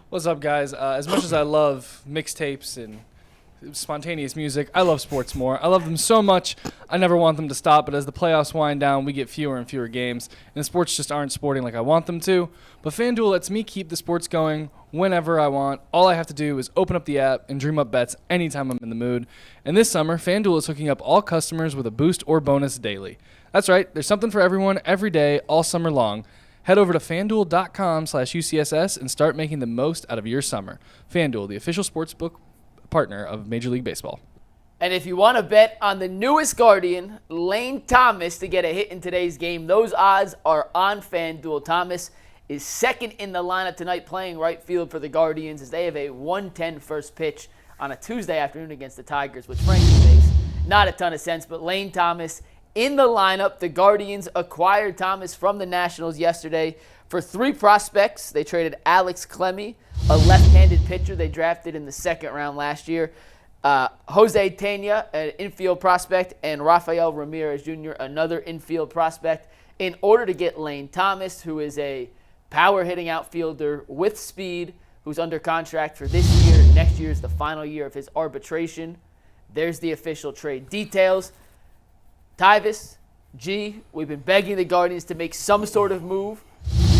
What's up, guys? As much as I love mixtapes and spontaneous music, I love sports more. I love them so much, I never want them to stop. But as the playoffs wind down, we get fewer and fewer games, and the sports just aren't sporting like I want them to. But FanDuel lets me keep the sports going whenever I want. All I have to do is open up the app and dream up bets anytime I'm in the mood. And this summer, FanDuel is hooking up all customers with a boost or bonus daily. That's right, there's something for everyone every day, all summer long. Head over to FanDuel.com/UCSS and start making the most out of your summer. FanDuel, the official sportsbook partner of Major League Baseball. And if you want to bet on the newest Guardian, Lane Thomas, to get a hit in today's game, those odds are on FanDuel. Thomas is second in the lineup tonight playing right field for the Guardians as they have a 1:10 first pitch on a Tuesday afternoon against the Tigers, which frankly makes not a ton of sense. But Lane Thomas in the lineup. The Guardians acquired Thomas from the Nationals yesterday for 3 prospects. They traded Alex Clemmey, a left-handed pitcher they drafted in the second round last year, José Tena, an infield prospect, and Rafael Ramirez Jr., another infield prospect, in order to get Lane Thomas, who is a power-hitting outfielder with speed, who's under contract for this year. Next year is the final year of his arbitration. There's the official trade details. Tyvis, G, we've been begging the Guardians to make some sort of move,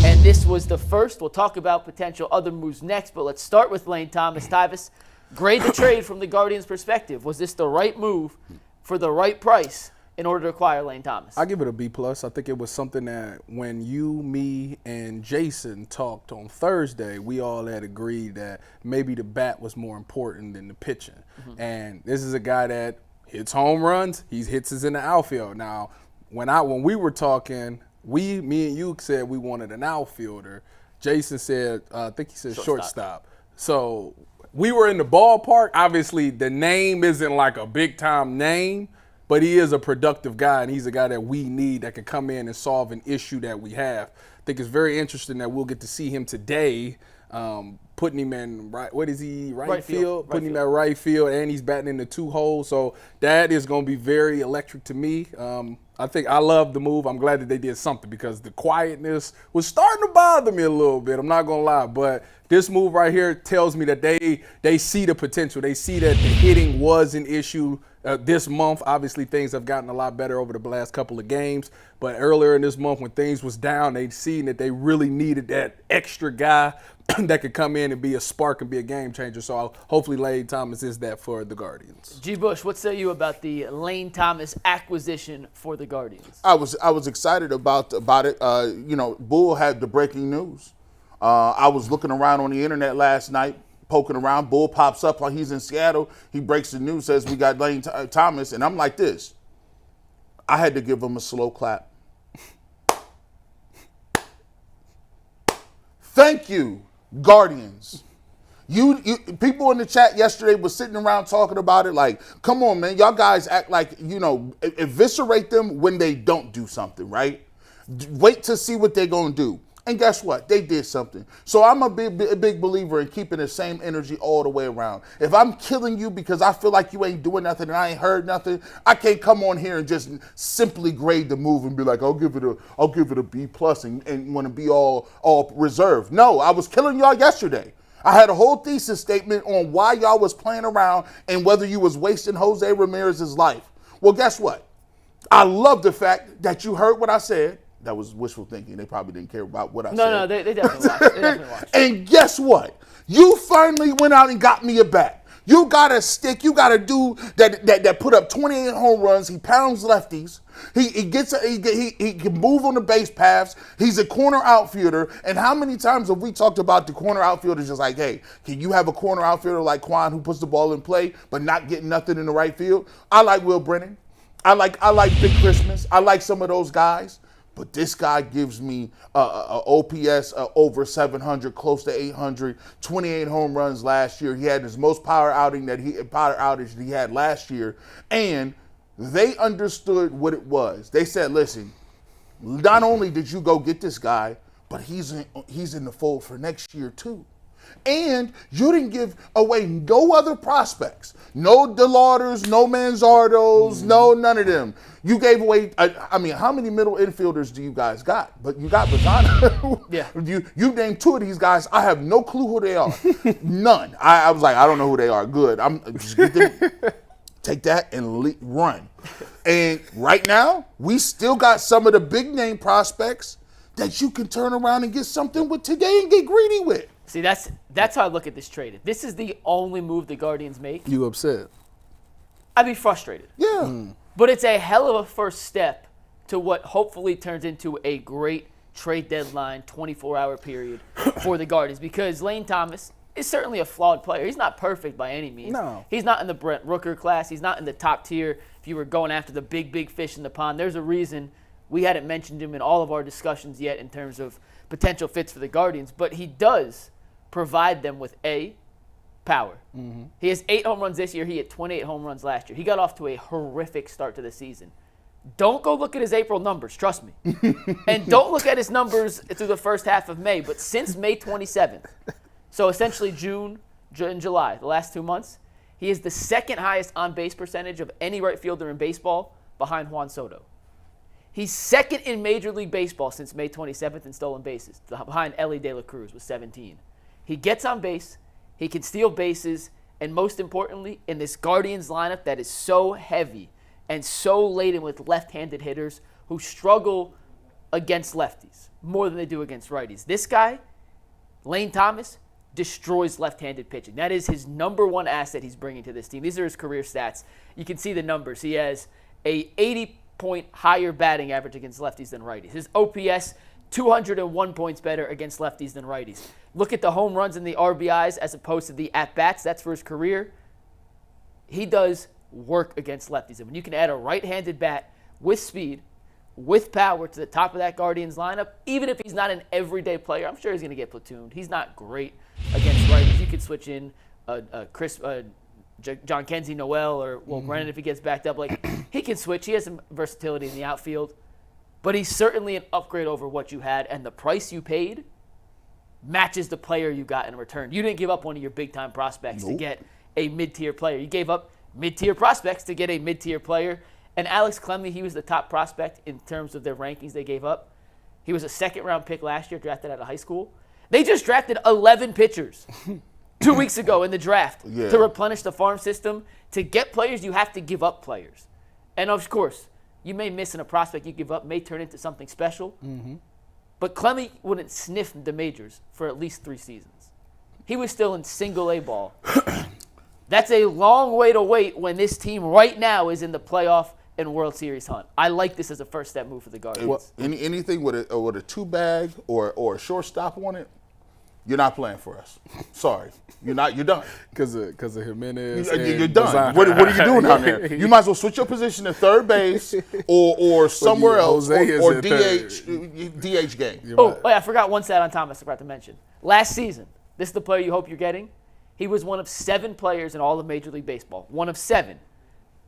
and this was the first. We'll talk about potential other moves next, but let's start with Lane Thomas. Tyvis, grade the trade from the Guardians' perspective. Was this the right move for the right price in order to acquire Lane Thomas? I give it a B+. I think it was something that when you, me, and Jason talked on Thursday, we all had agreed that maybe the bat was more important than the pitching. Mm-hmm. And this is a guy that hits home runs, he hits us in the outfield. Now, when we were talking, me and you said we wanted an outfielder. Jason said, I think he said shortstop. So we were in the ballpark. Obviously, the name isn't like a big-time name, but he is a productive guy, and he's a guy that we need that can come in and solve an issue that we have. I think it's very interesting that we'll get to see him today, putting him in right field, putting him at right field, and he's batting in the 2 holes. So that is going to be very electric to me. I think I love the move. I'm glad that they did something because the quietness was starting to bother me a little bit. I'm not going to lie, but this move right here tells me that they see the potential. They see that the hitting was an issue this month. Obviously, things have gotten a lot better over the last couple of games, but earlier in this month when things was down, they'd seen that they really needed that extra guy that could come in and be a spark and be a game changer. So hopefully Lane Thomas is that for the Guardians. G. Bush, what say you about the Lane Thomas acquisition for the Guardians? I was excited about it. Bull had the breaking news. I was looking around on the internet last night, poking around. Bull pops up while he's in Seattle. He breaks the news, says we got Lane Thomas, and I'm like this. I had to give him a slow clap. Thank you, Guardians. You people in the chat yesterday was sitting around talking about it like, come on, man, y'all guys act like, eviscerate them when they don't do something, right? Wait to see what they're going to do. And guess what? They did something. So I'm a big believer in keeping the same energy all the way around. If I'm killing you because I feel like you ain't doing nothing and I ain't heard nothing, I can't come on here and just simply grade the move and be like, I'll give it a B+ and want to be all reserved. No, I was killing y'all yesterday. I had a whole thesis statement on why y'all was playing around and whether you was wasting José Ramirez's life. Well, guess what? I love the fact that you heard what I said. That was wishful thinking. They probably didn't care about what I said. No, they definitely watched. And guess what? You finally went out and got me a bat. You got a stick. You got a dude that put up 28 home runs. He pounds lefties. He can move on the base paths. He's a corner outfielder. And how many times have we talked about the corner outfielders just like, hey, can you have a corner outfielder like Quan who puts the ball in play but not getting nothing in the right field? I like Will Brennan. I like Big Christmas. I like some of those guys. But this guy gives me a OPS over 700, close to 800, 28 home runs last year. He had his most power outage that he had last year. And they understood what it was. They said, listen, not only did you go get this guy, but he's in the fold for next year too. And you didn't give away no other prospects. No DeLauders, no Manzardos, no none of them. You gave away, I mean, how many middle infielders do you guys got? But you got Bazana. Yeah. You named 2 of these guys. I have no clue who they are. None. I was like, I don't know who they are. Good. I'm just get them, take that and run. And right now, we still got some of the big name prospects that you can turn around and get something with today and get greedy with. See, that's how I look at this trade. If this is the only move the Guardians make, You upset? I'd be frustrated. Yeah. But it's a hell of a first step to what hopefully turns into a great trade deadline 24-hour period for the Guardians, because Lane Thomas is certainly a flawed player. He's not perfect by any means. No. He's not in the Brent Rooker class. He's not in the top tier. If you were going after the big fish in the pond, there's a reason we hadn't mentioned him in all of our discussions yet in terms of potential fits for the Guardians. But he does provide them with power. Mm-hmm. He has 8 home runs this year. He had 28 home runs last year. He got off to a horrific start to the season. Don't go look at his April numbers, trust me. And don't look at his numbers through the first half of May. But since May 27th, so essentially June and July, the last 2 months, he is the second highest on-base percentage of any right fielder in baseball behind Juan Soto. He's second in Major League Baseball since May 27th in stolen bases, behind Ellie De La Cruz with 17. He gets on base, he can steal bases, and most importantly, in this Guardians lineup that is so heavy and so laden with left-handed hitters who struggle against lefties more than they do against righties. This guy, Lane Thomas, destroys left-handed pitching. That is his number one asset he's bringing to this team. These are his career stats. You can see the numbers. He has a 80-point higher batting average against lefties than righties. His OPS, 201 points better against lefties than righties. Look at the home runs and the RBIs as opposed to the at-bats. That's for his career. He does work against lefties. And when you can add a right-handed bat with speed, with power to the top of that Guardians lineup, even if he's not an everyday player, I'm sure he's going to get platooned. He's not great against righties. You could switch in John Kenzie Noel or Will Brennan if he gets backed up. Like, he can switch. He has some versatility in the outfield. But he's certainly an upgrade over what you had, and the price you paid matches the player you got in return. You didn't give up one of your big-time prospects to get a mid-tier player. You gave up mid-tier prospects to get a mid-tier player. And Alex Clemmey, he was the top prospect in terms of their rankings they gave up. He was a second-round pick last year, drafted out of high school. They just drafted 11 pitchers 2 weeks ago in the draft to replenish the farm system. To get players, you have to give up players. And, of course, you may miss in a prospect you give up, may turn into something special. Mm-hmm. But Clemmey wouldn't sniff the majors for at least 3 seasons. He was still in single-A ball. That's a long way to wait when this team right now is in the playoff and World Series hunt. I like this as a first-step move for the Guardians. Well, anything with a 2-bag or a shortstop on it, you're not playing for us. Sorry. You're done. Because of Jimenez. You're done. What are you doing down there? You might as well switch your position to third base or somewhere else or DH game. Oh, I forgot one stat on Thomas I forgot to mention. Last season, this is the player you hope you're getting. He was one of 7 players in all of Major League Baseball. One of 7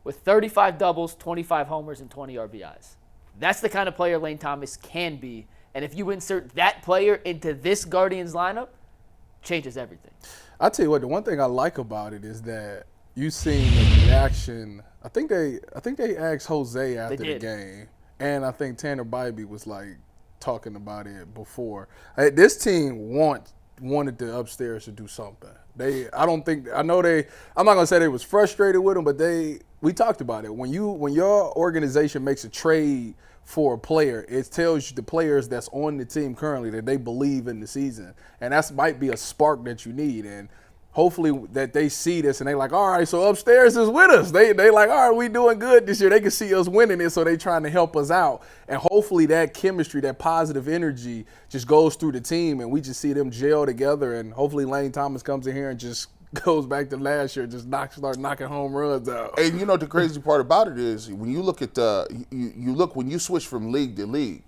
with 35 doubles, 25 homers, and 20 RBIs. That's the kind of player Lane Thomas can be. And if you insert that player into this Guardians lineup, changes everything. I tell you what, the one thing I like about it is that you seen the reaction. I think they asked Jose after the game, and I think Tanner Bybee was like talking about it before. This team wanted the upstairs to do something. I'm not gonna say they was frustrated with him, but we talked about it. When your organization makes a trade for a player, it tells you the players that's on the team currently that they believe in the season, and that might be a spark that you need. And hopefully that they see this and they like, all right, so upstairs is with us. They like, all right, we doing good this year. They can see us winning it, so they trying to help us out. And hopefully that chemistry, that positive energy just goes through the team, and we just see them gel together. And hopefully Lane Thomas comes in here and just goes back to last year, just start knocking home runs out. And you know the crazy part about it is when you look at when you switch from league to league,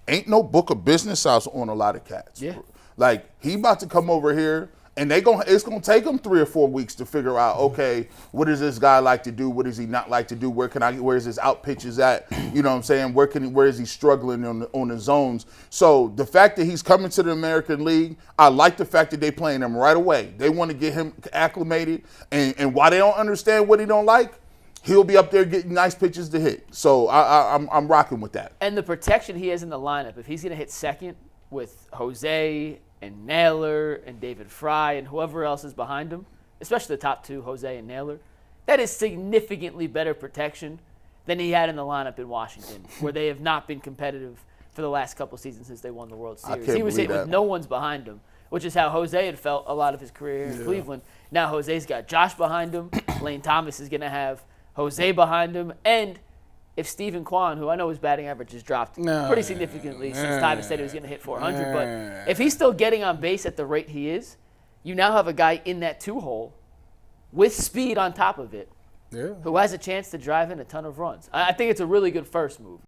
ain't no book of business out on a lot of cats. Yeah. Like, he about to come over here And it's gonna take them 3 or 4 weeks to figure out, okay, what does this guy like to do? What does he not like to do? Where's his out pitches at? You know what I'm saying? Where is he struggling on the zones? So the fact that he's coming to the American League, I like the fact that they playing him right away. They want to get him acclimated, and while they don't understand what he don't like, he'll be up there getting nice pitches to hit. So I'm rocking with that. And the protection he has in the lineup, if he's going to hit second with Jose and Naylor and David Fry and whoever else is behind him, especially the top two, Jose and Naylor, that is significantly better protection than he had in the lineup in Washington, where they have not been competitive for the last couple seasons since they won the World Series. He was hitting with no one's behind him, which is how Jose had felt a lot of his career in Cleveland. Now Jose's got Josh behind him. Lane Thomas is going to have Jose behind him. And if Stephen Kwan, who I know his batting average has dropped pretty significantly since Tyvis said he was going to hit 400, but if he's still getting on base at the rate he is, you now have a guy in that 2-hole with speed on top of it who has a chance to drive in a ton of runs. I think it's a really good first move.